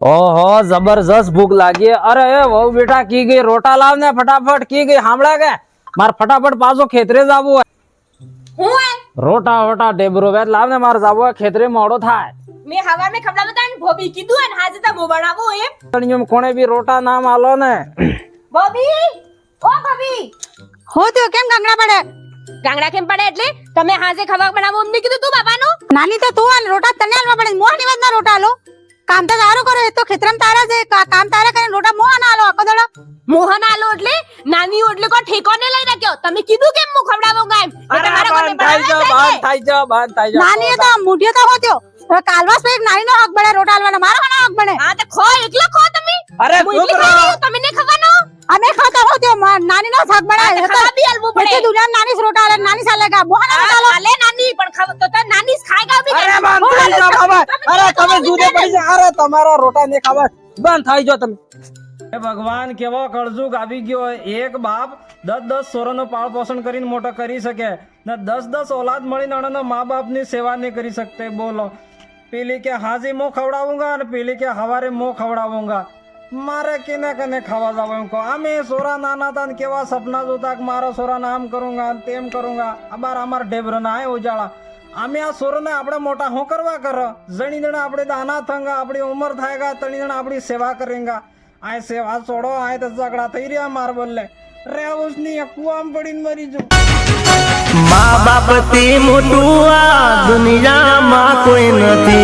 ओहो जबरदस्त भूख लागी है। अरे वो बेटा की गई रोटा लाव ने फटाफट की गई हामड़ा के मार फटाफट पासो खेतरे जाबू है હું હે रोटा वोटा डेबरो वेद लाव ने मार जाबू है खेतरे मोड़ो थाय મે હવાર મે ખબડા બતાન ભોબી કીધું અને હાજે તો મો બનાવો એમ તણિયમ કોણે બી રોટા નામ આલો ને ભોબી ઓ ભોબી હો તો કેમ ગાંગડા પડે ગાંગડા કેમ પડે એટલે તમે હાજે ખવા બનાવો અમને કીધું તું બાબાનું નાની તો તું આલ રોટા તને આલવા પડે મોહની વાત ના રોટા આલો કામ તો તારો કરે તો ખેતરમ તારા છે કામ તારા કરે રોટા મોહના આલો આખો દડો મોહન આલો એટલે નાની એટલે કો ઠેકોને લઈ રાખ્યો તમે કીધું કેમ મુ ખવડાવો ગામ તમારા કોને બંધ થઈ જા નાની તો મુઢિયો તો હોત્યો હવે કાલવાસ પે એક નાની નો હક બને રોટા આલવાના મારો હનો હક બને હા તો ખો એકલો ખો તમે અરે હું ચૂપ એકલી રહો. ખાઈ લઉં, તમે ને ખવાનો અમે ખાતા હોત્યો નાની નો હક બને ખાવા બી આલવું પડે એટલે દુનિયા નાની જ રોટા આલે નાની સાલેગા મોહના રોટા આલો આલે નાની પણ ખાવ તો નાની જ ખાયગા બી અરે બંધ થઈ જા બાબા અરે તમે જુદે પડી જા અરે તમારા રોટા ને ખાવા બંધ થઈ જાઓ તમે હે ભગવાન કેવો કળજુગ આવી ગયો હોય એક બાપ 10-10 સોરોનો પાળ પોષણ કરીને મોટો કરી શકે ને 10-10 औलाद મળીને અણનો મા બાપની સેવા નહીં કરી શકતે બોલો પેલી કે હાજી મો ખવડાવુંગા અને પેલી કે હવારે મો ખવડાવુંગા મારે કેને કને ખાવા જાવ એમ કહો અમે સોરા નાના હતા ને કેવા સપના જોતા કે મારા સોરાને આમ કरूंगा તેમ કरूंगा અબાર અમાર ઢેબરના આય ઉજાળા અમે આ સોરને આપણે મોટા હું કરવા કરો જણી જણા આપણે દાના થંગા આપણી ઉંમર થાયગા તણી જણા આપણી સેવા કરેંગા આય સેવા છોડો આય તો ઝઘડા થઈ રહ્યા માર બોલે રેવુસ ની કુવામ પડીને મરી જો મા બાપ થી મોટું આ દુનિયામાં કોઈ નથી।